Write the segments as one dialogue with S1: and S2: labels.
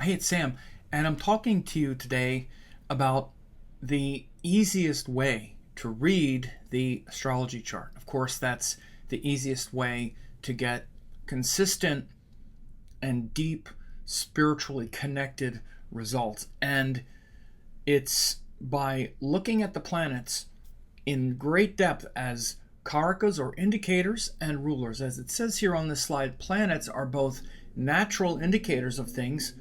S1: Hey, it's Sam, and I'm talking to you today about the easiest way to read the astrology chart. Of course, that's the easiest way to get consistent and deep, spiritually connected results. And it's by looking at the planets in great depth as karakas or indicators and rulers. As it says here on this slide, planets are both natural indicators of things,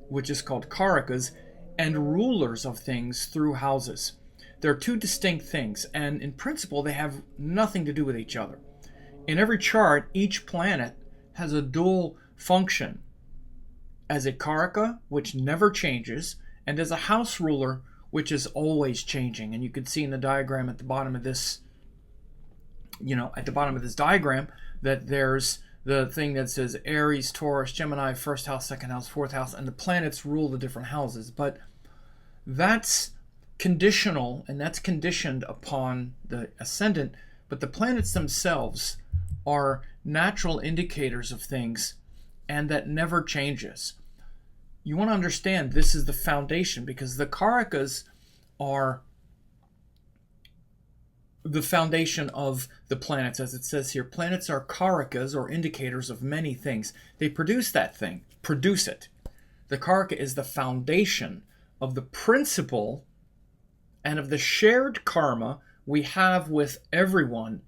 S1: which is called karakas, and rulers of things through houses. They're two distinct things, and in principle, they have nothing to do with each other. In every chart, each planet has a dual function as a karaka, which never changes, and as a house ruler, which is always changing. And you can see in the diagram at the bottom of this, diagram, that there's the thing that says Aries, Taurus, Gemini, first house, second house, fourth house, and the planets rule the different houses. But that's conditional, and that's conditioned upon the ascendant. But the planets themselves are natural indicators of things, and that never changes. You want to understand this is the foundation, because the karakas are the foundation of the planets. As it says here, planets are karakas, or indicators of many things. They produce that thing, produce it. The karaka is the foundation of the principle and of the shared karma we have with everyone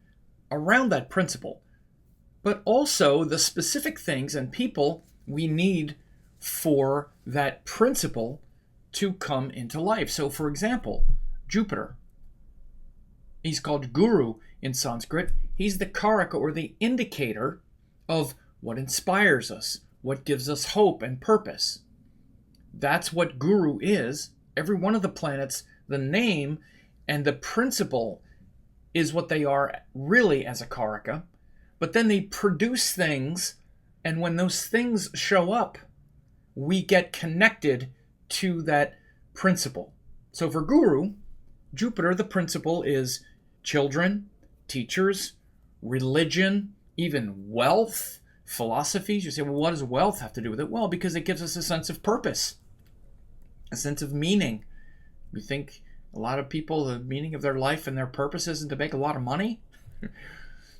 S1: around that principle, but also the specific things and people we need for that principle to come into life. So, for example, Jupiter. He's called Guru in Sanskrit. He's the karaka, or the indicator of what inspires us, what gives us hope and purpose. That's what Guru is. Every one of the planets, the name and the principle is what they are really as a karaka. But then they produce things, and when those things show up, we get connected to that principle. So for Guru, Jupiter, the principle is children, teachers, religion, even wealth, philosophies. You say, well, what does wealth have to do with it? Well, because it gives us a sense of purpose, a sense of meaning. We think a lot of people, the meaning of their life and their purpose isn't to make a lot of money.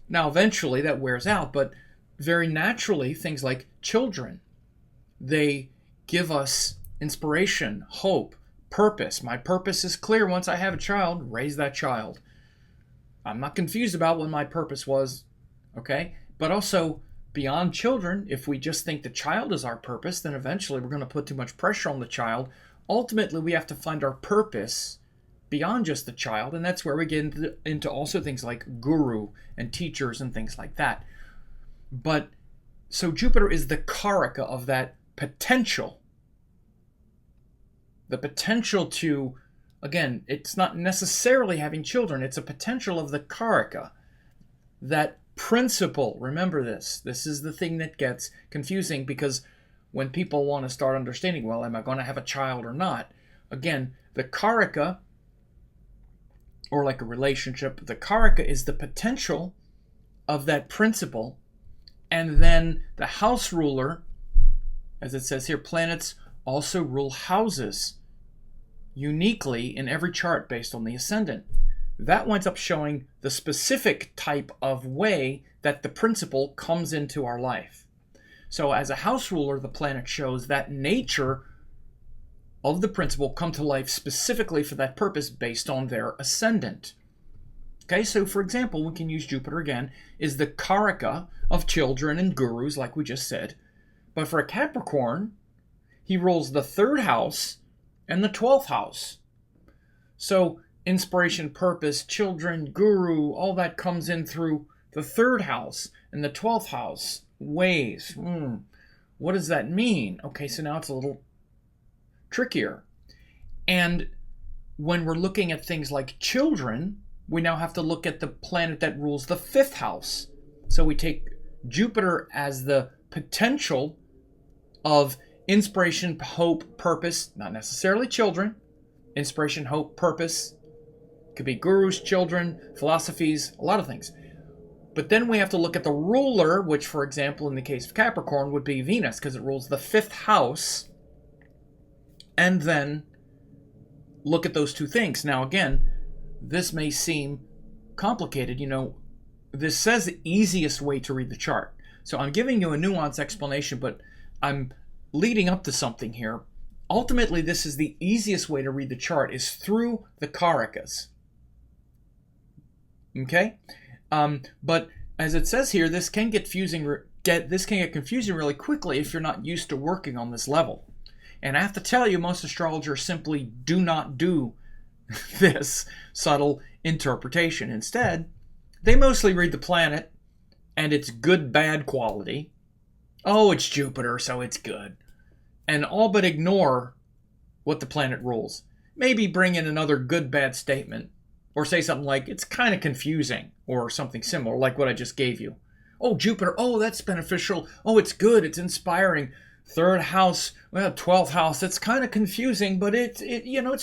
S1: Now, eventually that wears out, but very naturally, things like children, they give us inspiration, hope, purpose. My purpose is clear. Once I have a child, raise that child. I'm not confused about what my purpose was, okay? But also, beyond children, if we just think the child is our purpose, then eventually we're going to put too much pressure on the child. Ultimately, we have to find our purpose beyond just the child, and that's where we get into also things like guru and teachers and things like that. But, so Jupiter is the karaka of that potential. The potential to, again, it's not necessarily having children. It's a potential of the karaka. That principle, remember this. This is the thing that gets confusing, because when people want to start understanding, well, am I going to have a child or not? Again, the karaka, or like a relationship, the karaka is the potential of that principle. And then the house ruler, as it says here, planets also rule houses uniquely in every chart based on the ascendant. That winds up showing the specific type of way that the principle comes into our life. So as a house ruler, the planet shows that nature of the principle come to life specifically for that purpose based on their ascendant. Okay, so for example, we can use Jupiter again, is the karaka of children and gurus, like we just said. But for a Capricorn, he rules the third house and the 12th house. So inspiration, purpose, children, guru, all that comes in through the third house and the 12th house. Ways. What does that mean? Okay, so now it's a little trickier. And when we're looking at things like children, we now have to look at the planet that rules the 5th house. So we take Jupiter as the potential of inspiration, hope, purpose, not necessarily children. Inspiration, hope, purpose. Could be gurus, children, philosophies, a lot of things. But then we have to look at the ruler, which, for example, in the case of Capricorn, would be Venus, because it rules the 5th house and then look at those two things. Now, again, this may seem complicated. This says the easiest way to read the chart. So I'm giving you a nuanced explanation, but I'm leading up to something here. Ultimately, this is the easiest way to read the chart is through the Karakas. Okay? But as it says here, this can get confusing really quickly if you're not used to working on this level. And I have to tell you, most astrologers simply do not do this subtle interpretation. Instead, they mostly read the planet and its good bad quality. Oh, it's Jupiter, so it's good. And all but ignore what the planet rules. Maybe bring in another good bad statement, or say something like, it's kind of confusing, or something similar, like what I just gave you. Oh, Jupiter, oh, that's beneficial. Oh, it's good, it's inspiring. Third house, well, 12th house, it's kind of confusing, but it's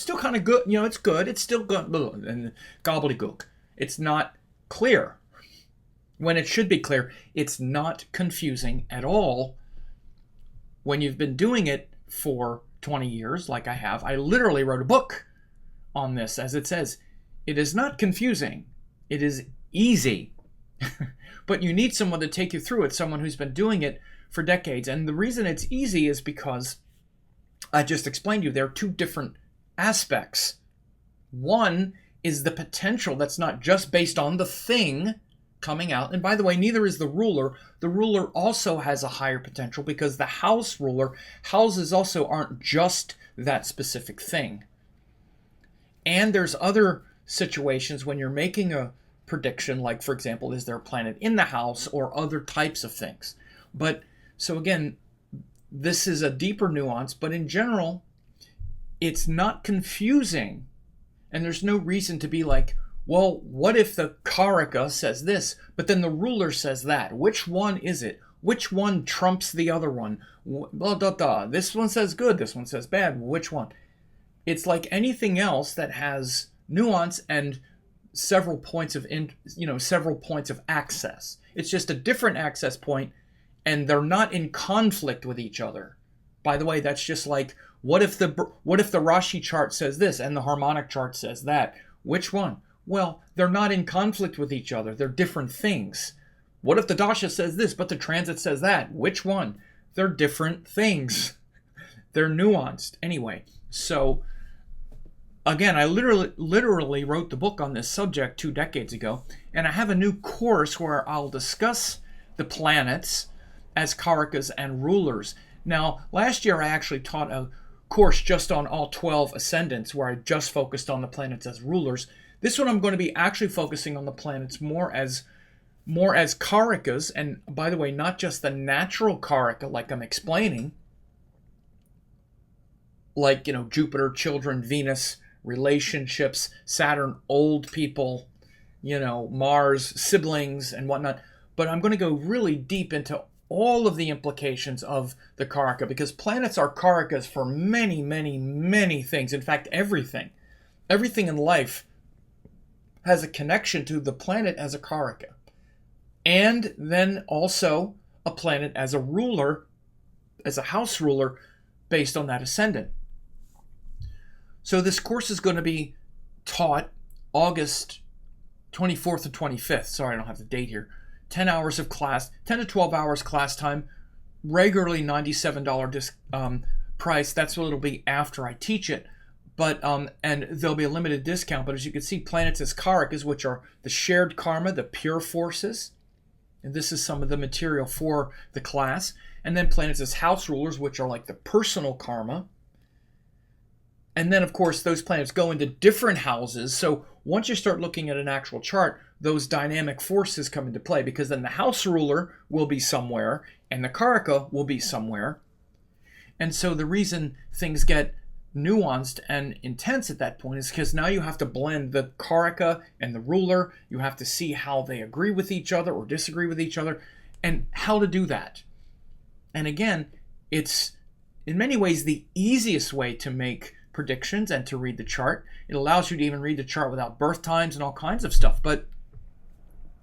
S1: still kind of good. It's good, it's still good. And gobbledygook. It's not clear. When it should be clear, it's not confusing at all. When you've been doing it for 20 years, like I have, I literally wrote a book on this, as it says. It is not confusing. It is easy. But you need someone to take you through it, someone who's been doing it for decades. And the reason it's easy is because I just explained to you there are two different aspects. One is the potential that's not just based on the thing coming out. And by the way, neither is the ruler. The ruler also has a higher potential because the house ruler, houses also aren't just that specific thing. And there's other situations when you're making a prediction, like, for example, is there a planet in the house, or other types of things. But so again, this is a deeper nuance, but in general, it's not confusing. And there's no reason to be like, well, what if the Karaka says this, but then the ruler says that? Which one is it? Which one trumps the other one? This one says good, this one says bad. Which one? It's like anything else that has nuance and several points of access. It's just a different access point, and they're not in conflict with each other. By the way, that's just like, what if the Rashi chart says this and the harmonic chart says that? Which one? Well, they're not in conflict with each other. They're different things. What if the dasha says this, but the transit says that? Which one? They're different things. They're nuanced. Anyway, so again, I literally wrote the book on this subject 2 decades ago, and I have a new course where I'll discuss the planets as karakas and rulers. Now, last year I actually taught a course just on all 12 ascendants where I just focused on the planets as rulers. This one I'm going to be actually focusing on the planets more as karakas, and by the way, not just the natural karaka like I'm explaining, like, Jupiter, children, Venus, relationships, Saturn, old people, Mars, siblings, and whatnot. But I'm going to go really deep into all of the implications of the karaka, because planets are karakas for many, many, many things. In fact, everything in life has a connection to the planet as a karaka, and then also a planet as a ruler, as a house ruler, based on that ascendant. So this course is going to be taught August 24th and 25th. Sorry, I don't have the date here. 10 hours of class, 10 to 12 hours class time, regularly $97 price. That's what it'll be after I teach it. But and there'll be a limited discount. But as you can see, planets as karakas, which are the shared karma, the pure forces. And this is some of the material for the class. And then planets as house rulers, which are like the personal karma. And then, of course, those planets go into different houses. So once you start looking at an actual chart, those dynamic forces come into play, because then the house ruler will be somewhere and the karaka will be somewhere. And so the reason things get nuanced and intense at that point is because now you have to blend the karaka and the ruler. You have to see how they agree with each other or disagree with each other, and how to do that. And again, it's in many ways the easiest way to make predictions and to read the chart. It allows you to even read the chart without birth times and all kinds of stuff. But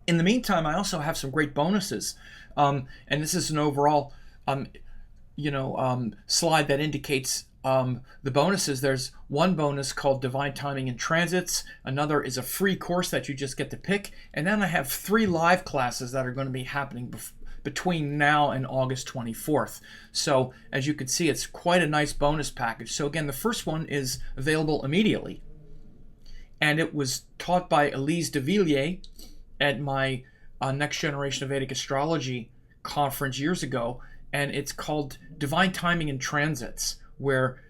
S1: in the meantime, I also have some great bonuses. And this is an overall slide that indicates the bonuses. There's one bonus called Divine Timing and Transits. Another is a free course that you just get to pick. And then I have 3 live classes that are going to be happening between now and August 24th. So as you can see, it's quite a nice bonus package. So again, the first one is available immediately. And it was taught by Elise de Villiers at my Next Generation of Vedic Astrology conference years ago. And it's called Divine Timing and Transits, where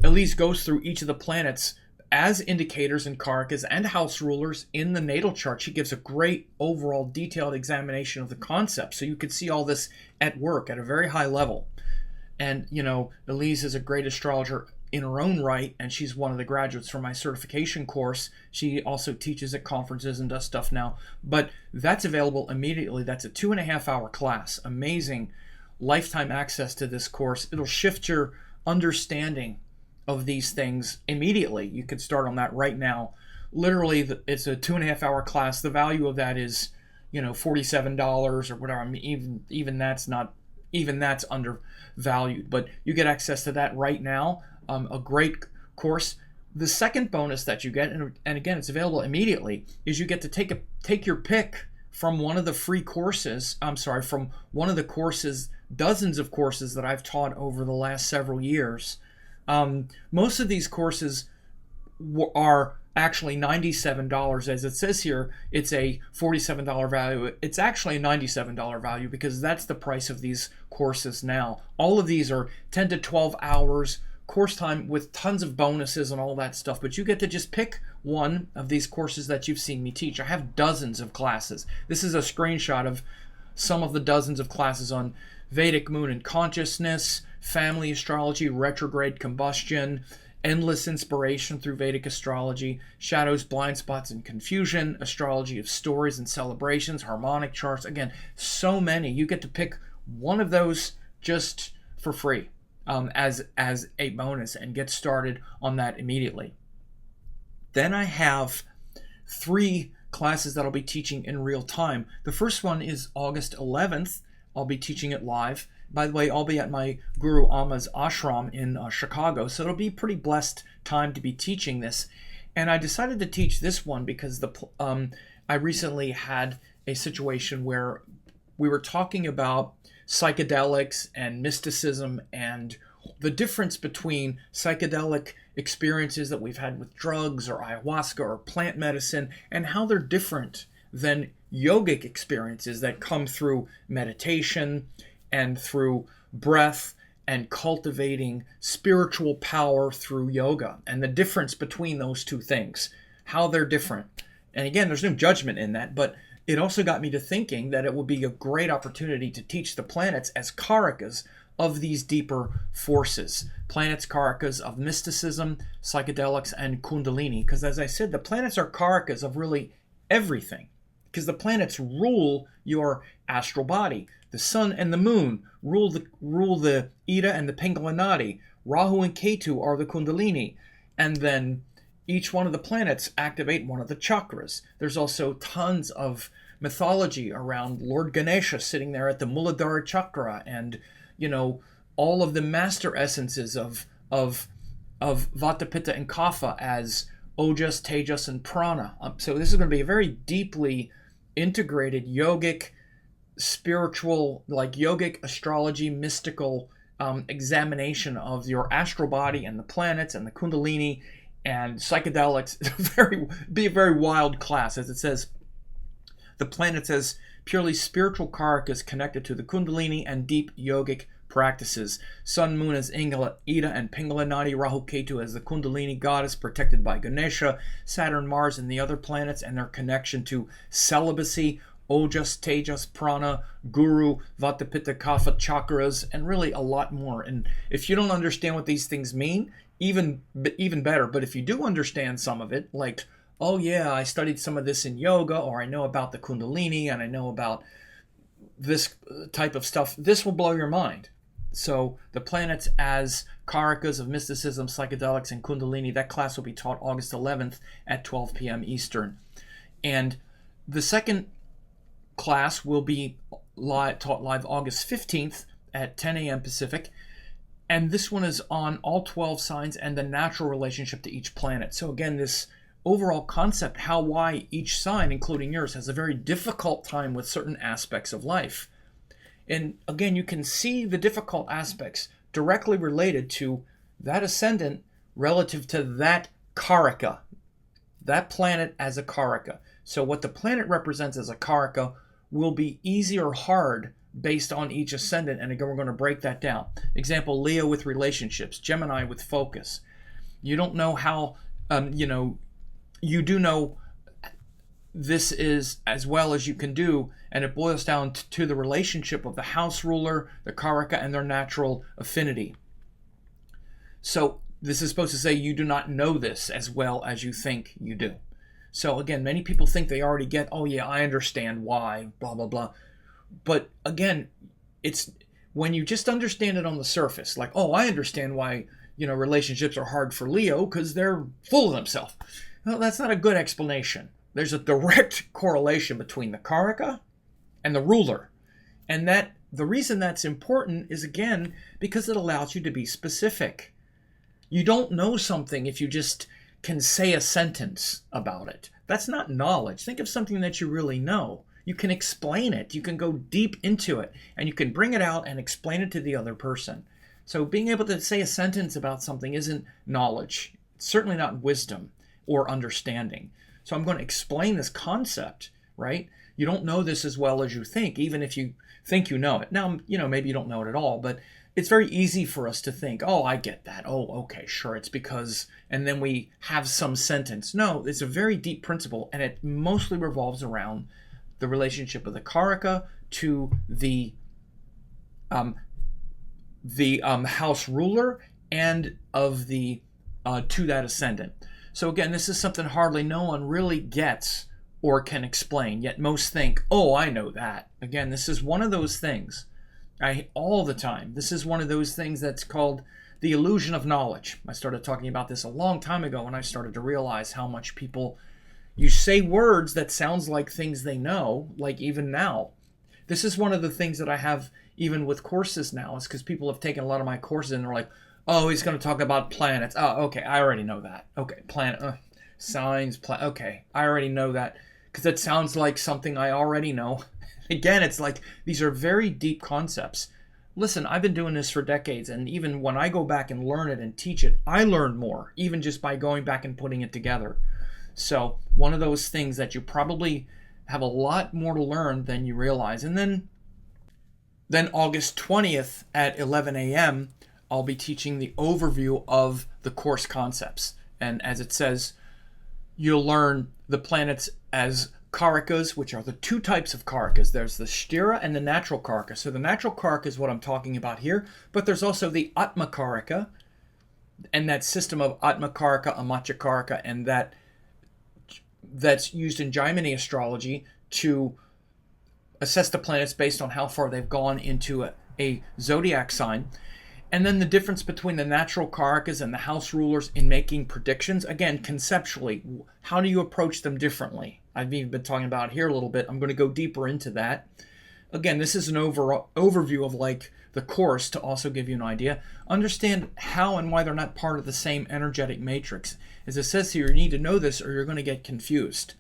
S1: Elise goes through each of the planets as indicators and karakas and house rulers in the natal chart. She gives a great overall detailed examination of the concept. So you could see all this at work at a very high level. And, Elise is a great astrologer in her own right, and she's one of the graduates from my certification course. She also teaches at conferences and does stuff now. But that's available immediately. That's a 2.5-hour class. Amazing lifetime access to this course. It'll shift your understanding of these things immediately. You could start on that right now. Literally, it's a 2.5-hour class. The value of that is, $47 or whatever. I mean, even that's undervalued. But you get access to that right now. A great course. The second bonus that you get, and again, it's available immediately, is you get to take your pick from one of the free courses. From one of the courses, dozens of courses that I've taught over the last several years. Most of these courses are actually $97. As it says here, it's a $47 value. It's actually a $97 value because that's the price of these courses now. All of these are 10 to 12 hours course time with tons of bonuses and all that stuff, but you get to just pick one of these courses that you've seen me teach. I have dozens of classes. This is a screenshot of some of the dozens of classes on Vedic moon and consciousness, family astrology, retrograde combustion, endless inspiration through Vedic astrology, shadows, blind spots, and confusion, astrology of stories and celebrations, harmonic charts. Again, so many. You get to pick one of those just for free. As a bonus and get started on that immediately. Then I have 3 classes that I'll be teaching in real time. The first one is August 11th. I'll be teaching it live. By the way, I'll be at my Guru Amma's ashram in Chicago, so it'll be a pretty blessed time to be teaching this. And I decided to teach this one because I recently had a situation where we were talking about psychedelics and mysticism and the difference between psychedelic experiences that we've had with drugs or ayahuasca or plant medicine and how they're different than yogic experiences that come through meditation and through breath and cultivating spiritual power through yoga, and the difference between those two things, how they're different. And again, there's no judgment in that, but it also got me to thinking that it would be a great opportunity to teach the planets as karakas of these deeper forces. Planets karakas of mysticism, psychedelics, and kundalini. Because as I said, the planets are karakas of really everything. Because the planets rule your astral body. The sun and the moon rule the Ida and the Pingala Nadi. Rahu and Ketu are the kundalini. And then each one of the planets activate one of the chakras. There's also tons of mythology around Lord Ganesha sitting there at the Muladhara chakra, and all of the master essences of Vata, Pitta, and Kapha as Ojas, Tejas, and Prana. So this is going to be a very deeply integrated yogic, spiritual, like yogic astrology, mystical examination of your astral body and the planets and the kundalini and psychedelics. Be a very wild class. As it says, the planets as purely spiritual karakas connected to the kundalini and deep yogic practices. Sun, Moon as Ingala, Ida, and Pingala Nadi. Rahu, Ketu as the kundalini goddess protected by Ganesha. Saturn, Mars, and the other planets and their connection to celibacy. Ojas, Tejas, Prana, Guru, Vata, Pitta, Kapha, chakras, and really a lot more. And if you don't understand what these things mean, even better. But if you do understand some of it, like, oh yeah, I studied some of this in yoga, or I know about the kundalini, and I know about this type of stuff, this will blow your mind. So the planets as karakas of mysticism, psychedelics, and kundalini, that class will be taught August 11th at 12 p.m. Eastern. And the second class will be taught live August 15th at 10 a.m. Pacific. And this one is on all 12 signs and the natural relationship to each planet. So again, this overall concept, why each sign, including yours, has a very difficult time with certain aspects of life. And again, you can see the difficult aspects directly related to that ascendant relative to that Karaka, that planet as a Karaka. So what the planet represents as a Karaka will be easy or hard based on each ascendant. And again, we're going to break that down. Example, Leo with relationships, Gemini with focus. You don't know how, you do know this is as well as you can do, and it boils down to the relationship of the house ruler, the Karaka, and their natural affinity. So this is supposed to say you do not know this as well as you think you do. So again, many people think they already get, oh yeah, I understand why, blah, blah, blah. But again, it's when you just understand it on the surface, like, oh, I understand why, relationships are hard for Leo because they're full of themselves. Well, that's not a good explanation. There's a direct correlation between the Karaka and the ruler. And that the reason that's important is, again, because it allows you to be specific. You don't know something if you just can say a sentence about it. That's not knowledge. Think of something that you really know. You can explain it. You can go deep into it, and you can bring it out and explain it to the other person. So being able to say a sentence about something isn't knowledge. It's certainly not wisdom or understanding. So I'm going to explain this concept, right? You don't know this as well as you think, even if you think you know it. Now, maybe you don't know it at all, but it's very easy for us to think, oh, I get that. Oh, okay, sure, it's because, and then we have some sentence. No, it's a very deep principle, and it mostly revolves around the relationship of the Karaka to the house ruler and of the to that ascendant. So again, this is something hardly no one really gets or can explain, yet most think, oh, I know that. Again, this is one of those things, all the time. This is one of those things that's called the illusion of knowledge. I started talking about this a long time ago when I started to realize how much people, you say words that sounds like things they know, like even now. This is one of the things that I have even with courses now, is because people have taken a lot of my courses and they're like, oh, he's going to talk about planets. Oh, okay, I already know that. Okay, signs, okay, I already know that, because it sounds like something I already know. Again, it's like, these are very deep concepts. Listen, I've been doing this for decades, and even when I go back and learn it and teach it, I learn more, even just by going back and putting it together. So one of those things that you probably have a lot more to learn than you realize. And then August 20th at 11 a.m., I'll be teaching the overview of the course concepts. And as it says, you'll learn the planets as Karakas, which are the two types of Karakas. There's the Sthira and the natural Karaka. So the natural Karaka is what I'm talking about here, but there's also the Atma Karaka, and that system of Atma Karaka, Amacha Karaka, and that's used in Jaimini astrology to assess the planets based on how far they've gone into a zodiac sign. And then the difference between the natural Karakas and the house rulers in making predictions. Again, conceptually, how do you approach them differently? I've even been talking about it here a little bit. I'm going to go deeper into that. Again, this is an overview of like the course to also give you an idea. Understand how and why they're not part of the same energetic matrix. As it says here, you need to know this or you're going to get confused.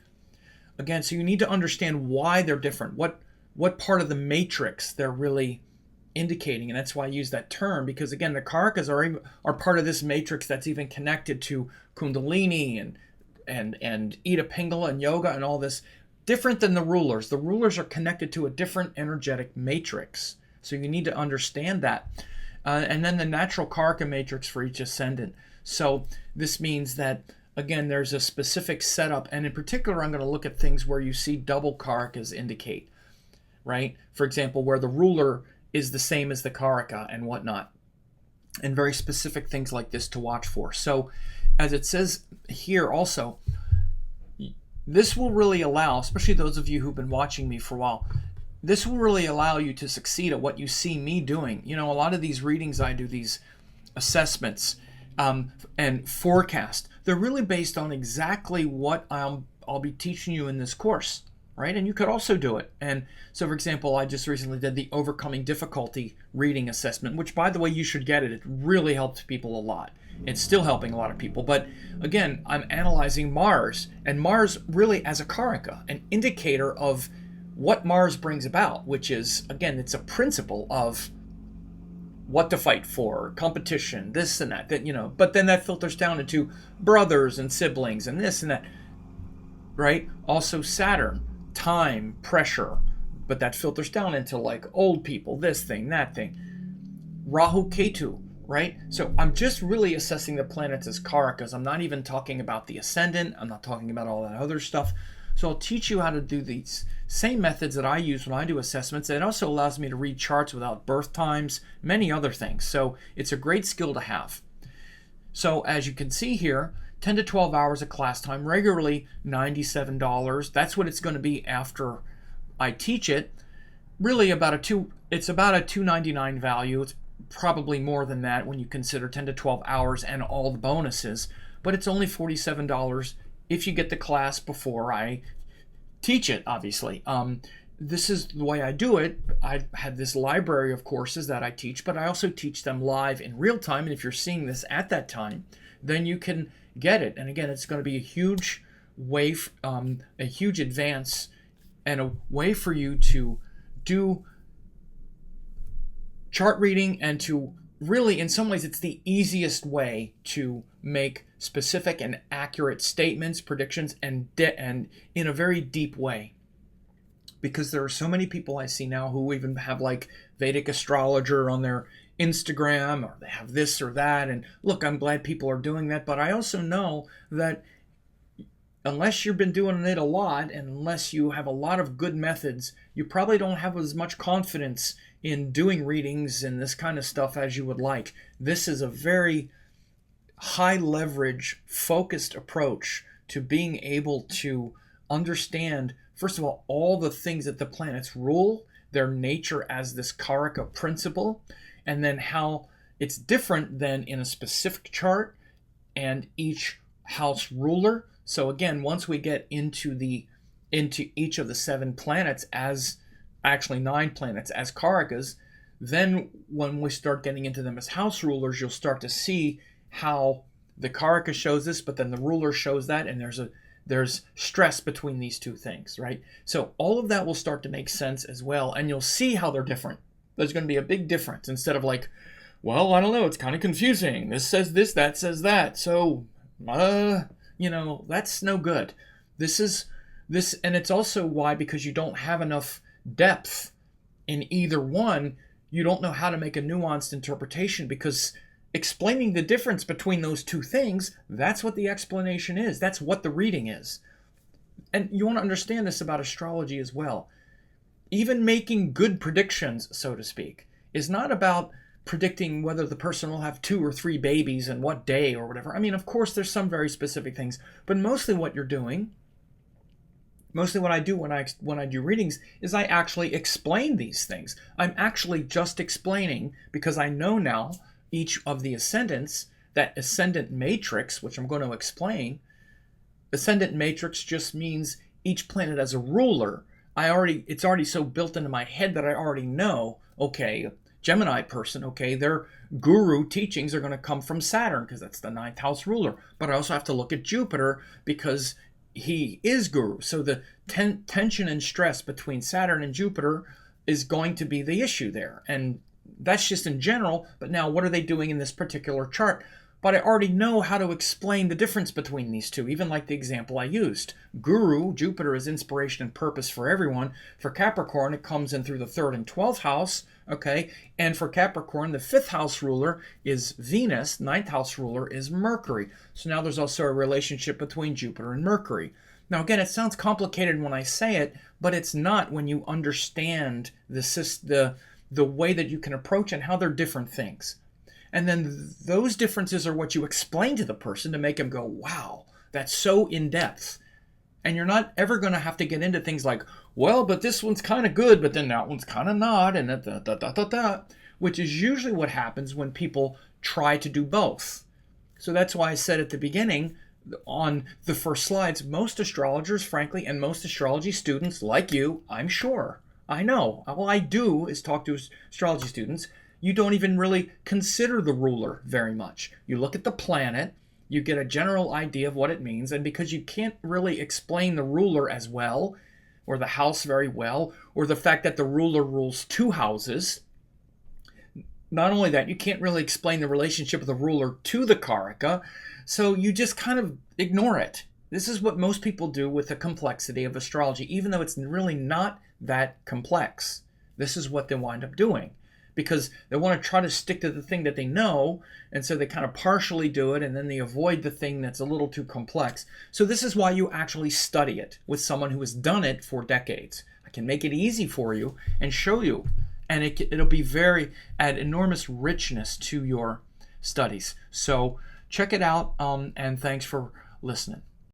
S1: Again, so you need to understand why they're different. What part of the matrix they're really indicating, and that's why I use that term, because again, the Karakas are part of this matrix that's even connected to kundalini and Ida Pingala and yoga and all this, different than the rulers. The rulers are connected to a different energetic matrix, so you need to understand that. And then the natural Karaka matrix for each ascendant. So this means that, again, there's a specific setup, and in particular, I'm going to look at things where you see double Karakas indicate, right? For example, where the ruler is the same as the Karaka and whatnot, and very specific things like this to watch for. So as it says here also, this will really allow, especially those of you who've been watching me for a while, this will really allow you to succeed at what you see me doing. A lot of these readings I do, these assessments and forecast, they're really based on exactly what I'll be teaching you in this course, right? And you could also do it. And so, for example, I just recently did the Overcoming Difficulty reading assessment, which, by the way, you should get it. It really helped people a lot. It's still helping a lot of people. But again, I'm analyzing Mars, and Mars really as a Karaka, an indicator of what Mars brings about, which is, again, it's a principle of what to fight for, competition, this and that, but then that filters down into brothers and siblings and this and that, right? Also Saturn, time, pressure, but that filters down into like old people, this thing, that thing. Rahu, Ketu, right? So I'm just really assessing the planets as Karakas. I'm not even talking about the ascendant. I'm not talking about all that other stuff. So I'll teach you how to do these same methods that I use when I do assessments. It also allows me to read charts without birth times, many other things. So it's a great skill to have. So as you can see here, 10 to 12 hours of class time, regularly $97. That's what it's going to be after I teach it. Really it's about a $299 value. It's probably more than that when you consider 10 to 12 hours and all the bonuses, but it's only $47 if you get the class before I teach it, obviously. This is the way I do it. I have this library of courses that I teach, but I also teach them live in real time. And if you're seeing this at that time, then you can get it. And again, it's going to be a huge way, a huge advance and a way for you to do chart reading and to really, in some ways, it's the easiest way to make specific and accurate statements, predictions, and in a very deep way. Because there are so many people I see now who even have like Vedic astrologer on their Instagram, or they have this or that. And look, I'm glad people are doing that, but I also know that unless you've been doing it a lot, and unless you have a lot of good methods, you probably don't have as much confidence in doing readings and this kind of stuff as you would like. This is a very high leverage, focused approach to being able to understand, first of all the things that the planets rule, their nature as this Karaka principle, and then how it's different than in a specific chart and each house ruler. So again, once we get into each of the 7 planets as actually 9 planets as Karakas, then when we start getting into them as house rulers, you'll start to see how the Karaka shows this, but then the ruler shows that, and there's stress between these two things, right? So all of that will start to make sense as well, and you'll see how they're different. There's going to be a big difference instead of like, well, I don't know, it's kind of confusing. This says this, that says that. So, that's no good. This, and it's also why, because you don't have enough depth in either one, you don't know how to make a nuanced interpretation, because explaining the difference between those two things, that's what the explanation is. That's what the reading is. And you want to understand this about astrology as well. Even making good predictions, so to speak, is not about predicting whether the person will have 2 or 3 babies and what day or whatever. I mean, of course, there's some very specific things, but mostly what you're doing, mostly what I do when I do readings is I actually explain these things. I'm actually just explaining, because I know now each of the ascendants, that ascendant matrix, which I'm going to explain. Ascendant matrix just means each planet as a ruler. It's already so built into my head that I already know, okay, Gemini person, okay, their guru teachings are going to come from Saturn because that's the 9th house ruler. But I also have to look at Jupiter because he is guru. So the tension and stress between Saturn and Jupiter is going to be the issue there. And that's just in general. But now what are they doing in this particular chart? But I already know how to explain the difference between these two, even like the example I used. Guru, Jupiter, is inspiration and purpose for everyone. For Capricorn, it comes in through the 3rd and 12th house, okay? And for Capricorn, the 5th house ruler is Venus, 9th house ruler is Mercury. So now there's also a relationship between Jupiter and Mercury. Now again, it sounds complicated when I say it, but it's not when you understand the way that you can approach and how they're different things. And then those differences are what you explain to the person to make them go, wow, that's so in-depth. And you're not ever going to have to get into things like, well, but this one's kind of good, but then that one's kind of not, and which is usually what happens when people try to do both. So that's why I said at the beginning on the first slides, most astrologers, frankly, and most astrology students like you, I'm sure, I know, all I do is talk to astrology students. You don't even really consider the ruler very much. You look at the planet, you get a general idea of what it means, and because you can't really explain the ruler as well, or the house very well, or the fact that the ruler rules 2 houses, not only that, you can't really explain the relationship of the ruler to the Karaka, so you just kind of ignore it. This is what most people do with the complexity of astrology, even though it's really not that complex. This is what they wind up doing, because they want to try to stick to the thing that they know, and so they kind of partially do it, and then they avoid the thing that's a little too complex. So this is why you actually study it with someone who has done it for decades. I can make it easy for you and show you, and it'll be add enormous richness to your studies. So check it out, and thanks for listening.